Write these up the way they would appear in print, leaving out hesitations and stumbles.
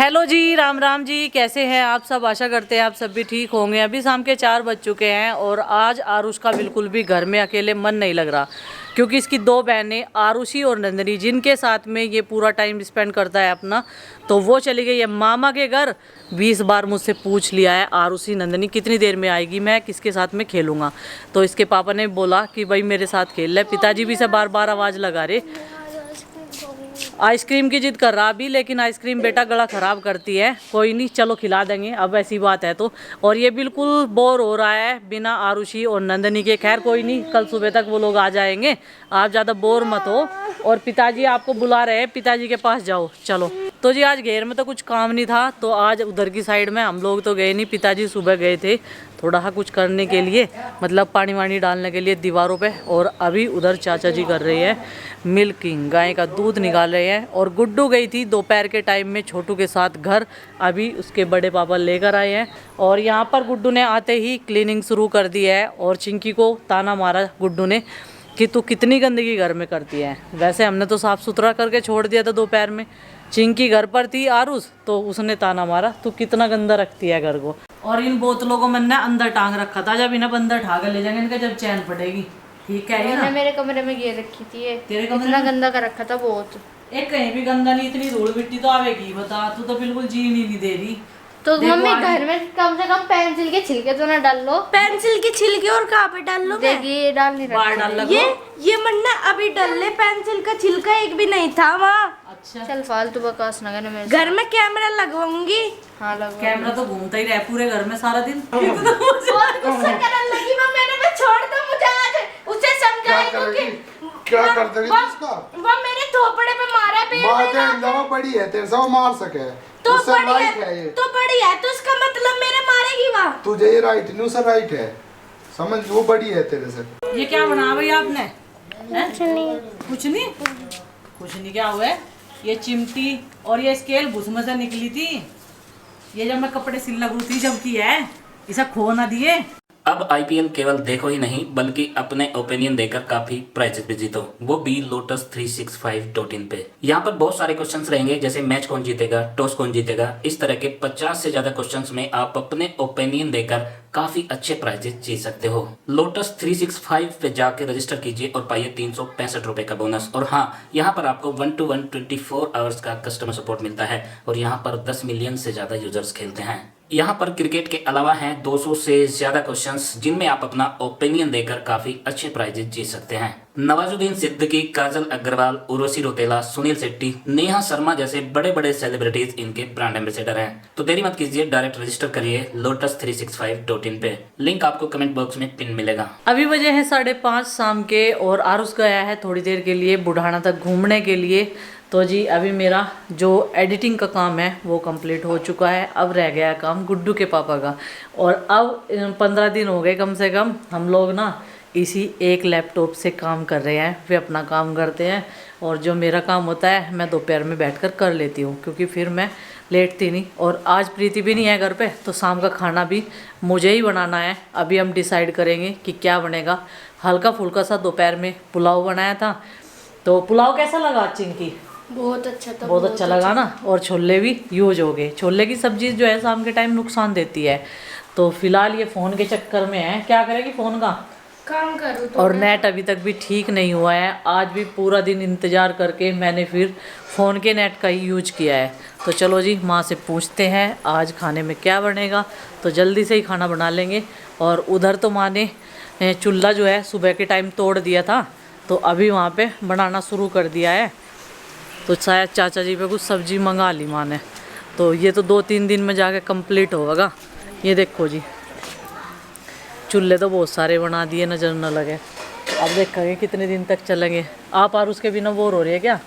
Hello जी, राम राम जी। कैसे हैं आप सब? आशा करते हैं आप सब भी ठीक होंगे। अभी शाम के 4 बज चुके हैं और आज आरुष का बिल्कुल भी घर में अकेले मन नहीं लग रहा, क्योंकि इसकी 2 बहनें आरुषी और नंदनी, जिनके साथ में ये पूरा टाइम स्पेंड करता है अपना, तो वो चली गई है मामा के घर। 20 बार मुझसे पूछ लिया है आरुषी नंदनी कितनी देर में आएगी, मैं किसके साथ में खेलूँगा। तो इसके पापा ने बोला कि भाई मेरे साथ खेल ले। पिताजी भी से बार बार आवाज़ लगा रहे। आइसक्रीम की जिद कर रहा अभी, लेकिन आइसक्रीम बेटा गला ख़राब करती है। कोई नहीं, चलो खिला देंगे, अब ऐसी बात है तो। और ये बिल्कुल बोर हो रहा है बिना आरुषि और नंदनी के। खैर कोई नहीं, कल सुबह तक वो लोग आ जाएंगे। आप ज़्यादा बोर मत हो। और पिताजी आपको बुला रहे हैं, पिताजी के पास जाओ। चलो। तो जी आज घेर में तो कुछ काम नहीं था, तो आज उधर की साइड में हम लोग तो गए नहीं। पिताजी सुबह गए थे थोड़ा सा कुछ करने के लिए, मतलब पानी वानी डालने के लिए दीवारों पे। और अभी उधर चाचा जी कर रहे हैं मिल्किंग, गाय का दूध निकाल रहे हैं। और गुड्डू गई थी दोपहर के टाइम में छोटू के साथ घर, अभी उसके बड़े पापा लेकर आए हैं। और यहाँ पर गुड्डू ने आते ही क्लीनिंग शुरू कर दी है। और चिंकी को ताना मारा गुड्डू ने कि तू कितनी गंदगी घर में करती है। वैसे हमने तो साफ़ सुथरा करके छोड़ दिया था दोपहर में। चिंकी घर पर थी आरुष, तो उसने ताना मारा तू कितना गंदा रखती है घर को। और इन बोतलों को मैंने अंदर टांग रखा था, जब इन्हें अंदर ठाकर ले जाएंगे इनका जब चैन पड़ेगी। ठीक है ना? मेरे कमरे में ये रखी थी ये, तेरे कमरे इतना में? गंदा कर रखा था बहुत। एक कहीं भी गंदा नहीं, इतनी धूल मिट्टी तो आवेगी। बता, तू तो बिल्कुल जीनी नहीं दे रही। तो मम्मी घर में कम से कम पेंसिल के छिलके तो ना डाल लो। पेंसिल के छिलके और कहाँ पे डाल लो? देखिए डाल नहीं बाहर डाल लो। ये मन्ना अभी डल ले, पेंसिल का छिलका एक भी नहीं था वहाँ। अच्छा चल फालतू बकवास ना करना मेरे घर में कैमरा लगवाऊंगी। हाँ लगवा। कैमरा तो घूमता ही रहे पूरे घर में सारा दिन। बहुत गुस्सा करने लगी मैं, मैंने छोड़ दो मुझे आज, उसे समझाएगा कि क्या कर देगी इसका? वो मेरे थोपड़े पे मारा पे मार बड़ी है तेरे से, वो मार सके तो उससे बड़ी राइट है, है ये। तो बड़ी है तो इसका मतलब मेरे मारेगी वहाँ। तुझे ये राइट नहीं, उसे राइट है, समझ। वो बड़ी है तेरे से। ये क्या बना भाई आपने? कुछ नहीं। कुछ नहीं, कुछ नहीं। क्या हुआ है? ये चिमटी और ये स्केल भूस में से निकली थी। ये जब मैं कपड़े सिल लगू थी जब की है, इसे खो ना दिए। अब आईपीएल केवल देखो ही नहीं बल्कि अपने ओपिनियन देकर काफी प्राइजेस भी जीतो, वो भी lotus365.in पे। यहाँ पर बहुत सारे क्वेश्चंस रहेंगे, जैसे मैच कौन जीतेगा, टॉस कौन जीतेगा, इस तरह के 50 से ज्यादा क्वेश्चंस में आप अपने ओपिनियन देकर काफी अच्छे प्राइजेस जीत सकते हो। lotus365 पे जाके रजिस्टर कीजिए और पाइए 365 रुपए का बोनस। और हाँ, यहाँ पर आपको 1 to 1 24 आवर्स का कस्टमर सपोर्ट मिलता है और यहाँ पर 10 मिलियन से ज्यादा यूजर्स खेलते हैं। यहाँ पर क्रिकेट के अलावा हैं 200 से ज्यादा क्वेश्चंस, जिनमें आप अपना ओपिनियन देकर काफी अच्छे प्राइजेस जीत सकते हैं। नवाजुद्दीन सिद्दीकी, काजल अग्रवाल, उर्वशी रौतेला, सुनील शेट्टी, नेहा शर्मा जैसे बड़े बड़े सेलिब्रिटीज इनके ब्रांड एम्बेसडर हैं। तो देरी मत कीजिए, डायरेक्ट रजिस्टर करिए lotus365.in पे। लिंक आपको कमेंट बॉक्स में पिन मिलेगा। अभी बजे है 5:30 शाम के और आरुष गया है थोड़ी देर के लिए बुढ़ाना तक घूमने के लिए। तो जी अभी मेरा जो एडिटिंग का काम है वो कंप्लीट हो चुका है। अब रह गया काम गुड्डू के पापा का। और अब 15 दिन हो गए कम से कम हम लोग ना इसी एक लैपटॉप से काम कर रहे हैं। वे अपना काम करते हैं और जो मेरा काम होता है मैं दोपहर में बैठकर कर लेती हूँ, क्योंकि फिर मैं लेटती नहीं। और आज प्रीति भी नहीं है घर पे, तो शाम का खाना भी मुझे ही बनाना है। अभी हम डिसाइड करेंगे कि क्या बनेगा। हल्का फुल्का सा दोपहर में पुलाव बनाया था। तो पुलाव कैसा लगा चिंकी? बहुत अच्छा था। बहुत अच्छा लगा ना। और छोले भी यूज हो गए। छोले की सब्जी जो है शाम के टाइम नुकसान देती है। तो फिलहाल ये फ़ोन के चक्कर में है। क्या करेगी फ़ोन का काम करूँ तो। और नेट अभी तक भी ठीक नहीं हुआ है। आज भी पूरा दिन इंतज़ार करके मैंने फिर फ़ोन के नेट का ही यूज किया है। तो चलो जी माँ से पूछते हैं आज खाने में क्या बनेगा। तो जल्दी से ही खाना बना लेंगे। और उधर तो माँ ने चूल्हा जो है सुबह के टाइम तोड़ दिया था, तो अभी वहाँ पे बनाना शुरू कर दिया है। तो शायद चाचा जी पे कुछ सब्जी मंगा ली माँ ने। तो ये तो 2-3 दिन में जाके कंप्लीट होगा। ये देखो जी, चूल्हे तो बहुत सारे बना दिए, नजर न लगे। अब देखेंगे कितने दिन तक चलेंगे। आप आरुष के बिना बोर हो रही है क्या?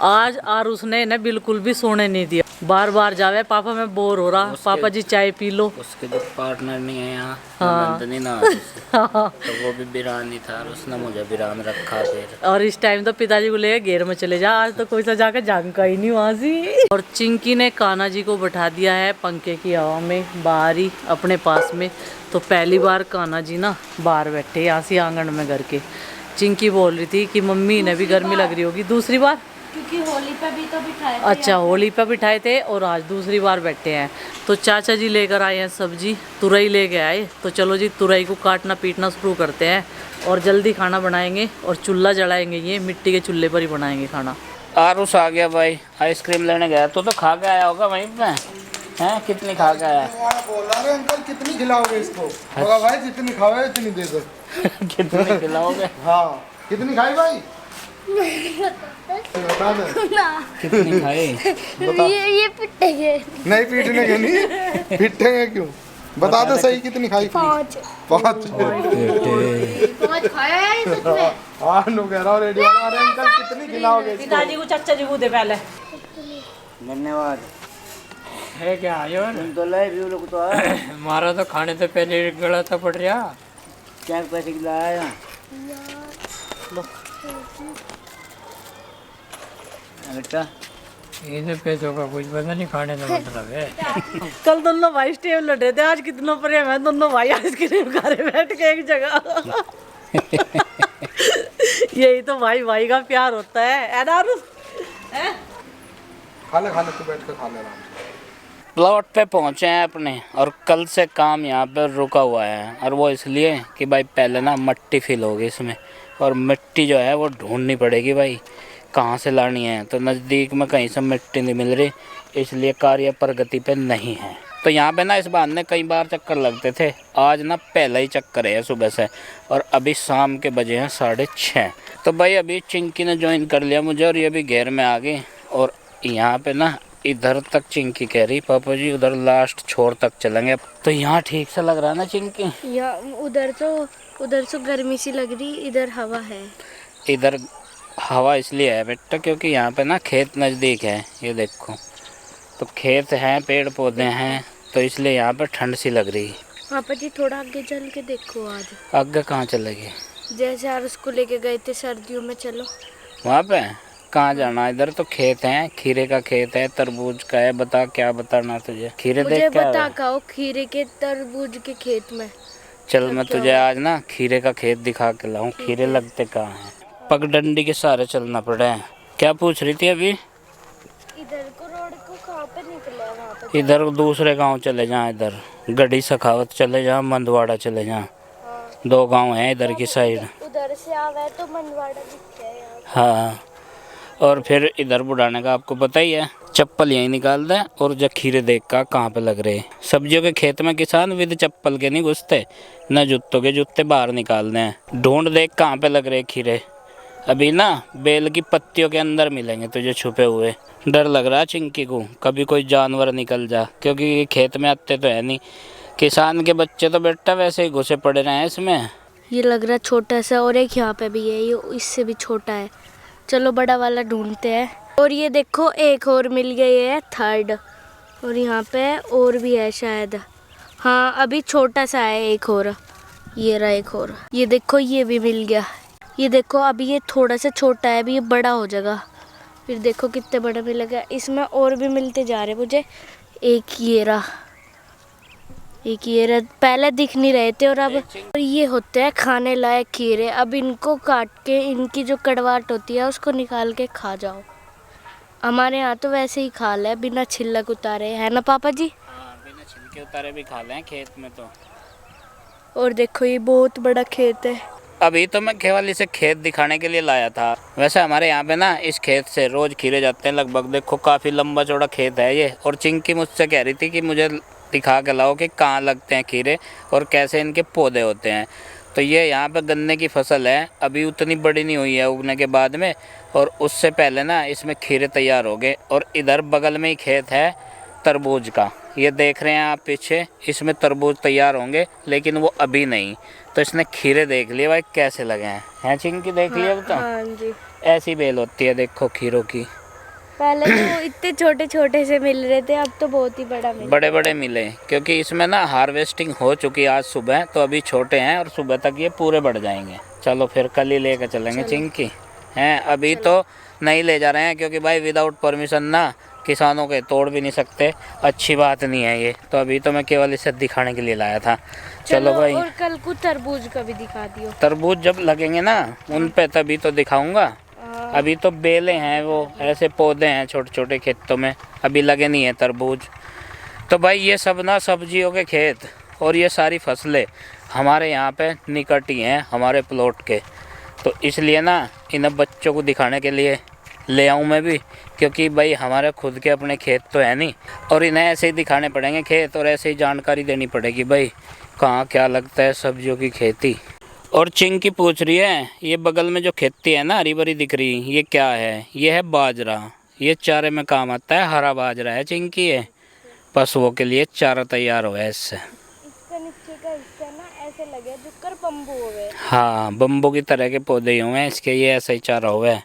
आज आरुष ने इन्हें बिल्कुल भी सोने नहीं दिया। बार बार जावे पापा मैं बोर हो रहा, पापा जी चाय पी लो। उसके जो पार्टनर नहीं है यहाँ, हाँ। नंदनी ना, तो वो भी बिरानी था और उसने मुझे बिरान रखा फिर। और इस टाइम तो पिताजी को लेकर घेर में चले जा। आज तो कोई सा जाकर झांका ही नहीं वहाँ से। और चिंकी ने कान्हा जी को बैठा दिया है पंखे की हवा में बाहर ही अपने पास में। तो पहली बार कान्हा जी ना बाहर बैठे यहाँ से आंगन में घर के। चिंकी बोल रही थी कि मम्मी इन्हें भी गर्मी लग रही होगी। दूसरी बार क्योंकि होली पे भी तो बिठाए थे अच्छा, होली पे बिठाए थे और आज दूसरी बार बैठे हैं। तो चाचा जी लेकर आए हैं सब्जी, तुरई लेके आए। तो चलो जी, तुरई को काटना पीटना शुरू करते हैं और जल्दी खाना बनाएंगे और चूल्हा जलाएंगे। ये मिट्टी के चूल्हे पर ही बनाएंगे खाना। आरुष आ गया भाई, आइसक्रीम लेने गया। तो खा के आया होगा वहीं पे हैं? कितनी खा के आया? बोल रहा है अंकल कितनी खिलाओगे इसको? बोला भाई जितनी खाओगे इतनी दे दो। कितनी खिलाओगे? हाँ कितनी खाई भाई? बता दे कितनी खाई? ये पिटेंगे। नहीं पीटने के नहीं, पीटेंगे क्यों? बता दो सही कितनी खाई? 5 पाँच खाया है सच में। हाँ नो कह रहा हूँ रेडी वाला। अरे अंकल कितनी खिलाओगे इसको? पिताजी को चाचा जी को दे पहले। धन्यवाद। है क्या आयो तुम तो लाए भी लोग तो आए। हमारा तो खाने से पहले गला तो पड़ रहा। क्या पैसे की लाया? बेटा इसे पैसों का कुछ पता नहीं, खाने का मतलब है। कल दोनों भाई स्टेप लड़ रहे थे, आज कितना प्रेम है। दोनों भाई आइसक्रीम खा रहे बैठ के एक जगह। यही तो भाई भाई का प्यार होता है ना आरुष? खा ले तू बैठ कर खा ले आराम से। प्लॉट पे पहुंचे हैं अपने और कल से काम यहाँ पे रुका हुआ है। और वो इसलिए कि भाई पहले ना मिट्टी फिल होगी इसमें, और मिट्टी जो है वो ढूंढनी पड़ेगी भाई, कहाँ से लानी है। तो नज़दीक में कहीं से मिट्टी नहीं मिल रही, इसलिए कार्य प्रगति पे नहीं है। तो यहाँ पे ना इस बहाने कई बार चक्कर लगते थे, आज ना पहला ही चक्कर है सुबह से। और अभी शाम के बजे हैं 6:30। तो भाई अभी चिंकी ने ज्वाइन कर लिया मुझे और ये भी घेर में आ गई। और यहाँ पे ना इधर तक चिंकी कह रही पापा जी उधर लास्ट छोर तक चलेंगे। तो यहाँ ठीक से लग रहा है ना चिंकी? या उधर तो गर्मी सी लग रही, इधर हवा है। इधर हवा इसलिए है बेटा क्योंकि यहाँ पे ना खेत नज़दीक है। ये देखो, तो खेत हैं, पेड़ पौधे हैं, तो इसलिए यहाँ पे ठंड सी लग रही है। पापा जी थोड़ा आगे चल के देखो। आज आगे कहाँ चलेगी? जैसे यार उसको लेके गए थे सर्दियों में, चलो वहाँ पे कहाँ जाना? इधर तो खेत हैं, खीरे का खेत है, तरबूज का है। बता क्या बताना तुझे? खीरे मुझे देख क्या बता है? खाओ खीरे के तरबूज के खेत में। चल मैं तुझे आज ना खीरे का खेत दिखा के लाऊं। खीरे लगते कहाँ हैं? पगडंडी के सहारे चलना पड़े हैं। क्या पूछ रही थी अभी? इधर को रोड को कहाँ पे निकले हैं? वहाँ पे इधर दूसरे गांव चले जाएं, इधर गढ़ी सखावत चले जाएं, मंदवाड़ा चले जाएं। 2 गांव हैं इधर की साइड। उधर से आवे तो मनवाड़ा दिखता है यहाँ। हाँ, और फिर इधर बुढ़ाने का आपको पता ही है, चप्पल यहीं निकाल दें और जब खीरे देख का कहाँ पे लग रहे। सब्जियों के खेत में किसान विद चप्पल के नहीं घुसते, न जूतों के, जूते बाहर निकाल दें। ढूंढ देख कहाँ पे लग रहे खीरे। अभी ना बेल की पत्तियों के अंदर मिलेंगे तुझे छुपे हुए। डर लग रहा है चिंकी को कभी कोई जानवर निकल जा, क्योंकि ये खेत में आते तो है नहीं। किसान के बच्चे तो बेटा वैसे ही घुसे पड़े रहे हैं इसमें। ये लग रहा छोटा सा, और एक यहाँ पे भी है, ये इससे भी छोटा है। चलो बड़ा वाला ढूंढते हैं। और ये देखो एक और मिल गया, ये है 3rd। और यहाँ पे और भी है शायद। हाँ अभी छोटा सा है एक और, ये रहा एक और। ये देखो ये भी मिल गया। ये देखो अभी ये थोड़ा सा छोटा है, अभी ये बड़ा हो जाएगा। फिर देखो कितने बड़ा मिलेगा। इसमें और भी मिलते जा रहे मुझे। एक ये रहा, पहले दिख नहीं रहे थे। और अब ये होते हैं खाने लायक खीरे। अब इनको काट के इनकी जो कड़वाहट होती है उसको निकाल के खा जाओ। हमारे यहाँ तो वैसे ही खा ले बिना छिलक उतारे, है ना पापा जी? हाँ, बिना छिलके उतारे भी खा लें खेत में तो। और देखो ये बहुत बड़ा खेत है। अभी तो मैं केवल इसे खेत दिखाने के लिए लाया था। वैसे हमारे यहाँ पे ना इस खेत से रोज खीरे जाते हैं लगभग। देखो काफ़ी लंबा चौड़ा खेत है ये। और चिंकी मुझसे कह रही थी कि मुझे दिखा के लाओ कि कहाँ लगते हैं खीरे और कैसे इनके पौधे होते हैं। तो ये यहाँ पे गन्ने की फसल है, अभी उतनी बड़ी नहीं हुई है उगने के बाद में, और उससे पहले ना इसमें खीरे तैयार हो गए। और इधर बगल में ही खेत है तरबूज का, ये देख रहे हैं आप पीछे, इसमें तरबूज तैयार होंगे लेकिन वो अभी नहीं। तो इसने खीरे देख लिए भाई कैसे लगे हैं चिंकी? देख लिया तो? हाँ जी। ऐसी बेल होती है देखो खीरों की। पहले तो इतने छोटे छोटे से मिल रहे थे, अब तो बहुत ही बड़ा मिल। बड़े बड़े मिले क्योंकि इसमें ना हार्वेस्टिंग हो चुकी आज सुबह, तो अभी छोटे हैं और सुबह तक ये पूरे बढ़ जाएंगे। चलो फिर कल ही लेकर चलेंगे चिंकी हैं। अभी तो नहीं ले जा रहे हैं क्योंकि भाई विदाउट परमिशन ना किसानों के तोड़ भी नहीं सकते, अच्छी बात नहीं है ये। तो अभी तो मैं केवल इसे दिखाने के लिए लाया था। चलो भाई, और कल को तरबूज का भी दिखा दियो। तरबूज जब लगेंगे ना उन पे तभी तो दिखाऊंगा। अभी तो बेलें हैं, वो ऐसे पौधे हैं छोटे छोटे खेतों में, अभी लगे नहीं है तरबूज। तो भाई ये सब ना सब्जियों के खेत और ये सारी फसलें हमारे यहाँ पे निकट ही हैं हमारे प्लॉट के। तो इसलिए ना इन बच्चों को दिखाने के लिए ले आऊँ मैं भी, क्योंकि भाई हमारे खुद के अपने खेत तो है नहीं, और इन्हें ऐसे ही दिखाने पड़ेंगे खेत, और ऐसे ही जानकारी देनी पड़ेगी भाई कहाँ क्या लगता है सब्जियों की खेती। और चिंकी पूछ रही है ये बगल में जो खेती है ना हरी भरी दिख रही, ये क्या है? ये है बाजरा, ये चारे में काम आता है, हरा बाजरा है चिंकी। है पशुओं के लिए चारा तैयार हुआ है इससे। इसका नीचे का हिस्सा ना ऐसे लगे जो कर बम्बू हुए। हाँ, बम्बू की तरह के पौधे ही हुए हैं इसके, ये ऐसा ही चारा हुआ है।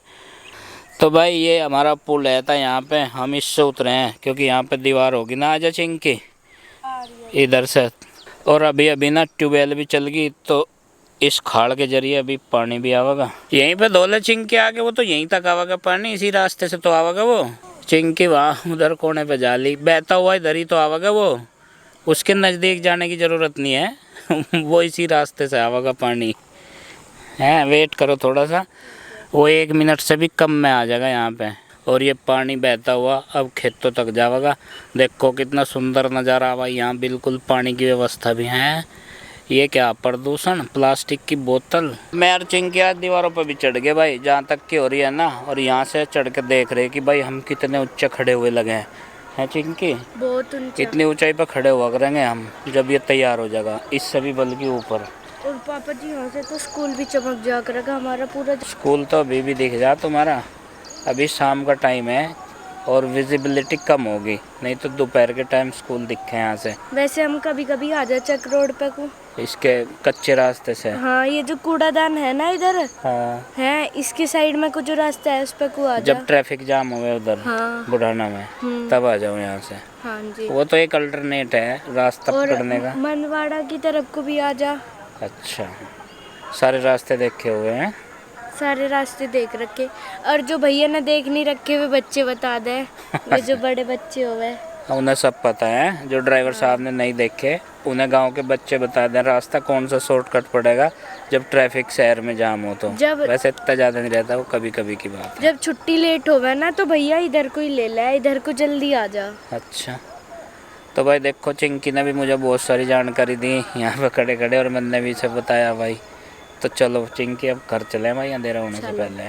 तो भाई ये हमारा पुल है था, यहाँ पे हम इससे उतरे हैं क्योंकि यहाँ पे दीवार होगी ना। आजा चिंकी इधर से। और अभी अभी ना ट्यूबवेल भी चल गई, तो इस खाड़ के जरिए अभी पानी भी आवेगा। यहीं पे धोले चिंकी आके, वो तो यहीं तक आवेगा पानी, इसी रास्ते से तो आवेगा वो। चिंकी वहाँ उधर कोने पे जा ली, बहता हुआ इधर ही तो आवेगा वो, उसके नज़दीक जाने की ज़रूरत नहीं है वो इसी रास्ते से आवेगा पानी। है वेट करो थोड़ा सा, वो 1 मिनट से भी कम में आ जाएगा यहाँ पे। और ये पानी बहता हुआ अब खेतों तक जाएगा। देखो कितना सुंदर नज़ारा हुआ यहाँ, बिल्कुल पानी की व्यवस्था भी है। ये क्या प्रदूषण, प्लास्टिक की बोतल। मैं और चिंकी आज दीवारों पर भी चढ़ गए भाई, जहाँ तक की हो रही है ना, और यहाँ से चढ़ के देख रहे कि भाई हम कितने ऊंचे खड़े हुए लगे हैं चिंकी। बहुत ऊंचा। इतनी ऊंचाई पर खड़े हुआ करेंगे हम जब ये तैयार हो जाएगा, इससे भी बल्कि ऊपर। और पापा जी यहाँ से तो स्कूल भी चमक जा करेगा हमारा पूरा। स्कूल तो अभी भी दिख जा तुम्हारा, अभी शाम का टाइम है और विजिबिलिटी कम होगी, नहीं तो दोपहर के टाइम स्कूल दिखे यहाँ से। वैसे हम कभी कभी आ जाए चक रोड पे को, इसके कच्चे रास्ते से। हाँ ये जो कूड़ादान है ना इधर हाँ, है, इसके साइड में कुछ जो रास्ता है उस पे को आ जा। जब ट्रैफिक जाम हो उधर हाँ। बुढ़ाना में, तब आ जाओ यहाँ से। हाँ जी। वो तो एक अल्टरनेट है रास्ता और पकड़ने का। मनवाड़ा की तरफ को भी आ जा। अच्छा, सारे रास्ते देखे हुए हैं। सारे रास्ते देख रखे, और जो भैया ने देख नहीं रखे वे बच्चे बता दे वे जो बड़े बच्चे हुए उन्हें सब पता है, जो ड्राइवर साहब ने नहीं देखे उन्हें गांव के बच्चे बता दें रास्ता कौन सा शॉर्टकट पड़ेगा जब ट्रैफिक शहर में जाम हो तो। वैसे इतना ज़्यादा नहीं रहता, वो कभी कभी की बात है। जब छुट्टी लेट होवे ना तो भैया इधर को ही ले ले, इधर को जल्दी आ जा। अच्छा, तो भाई देखो चिंकी ने भी मुझे बहुत सारी जानकारी दी यहाँ पे खड़े खड़े, और मैंने भी इसे बताया भाई। तो चलो चिंकी अब घर चले भाई, अंधेरा होने से पहले।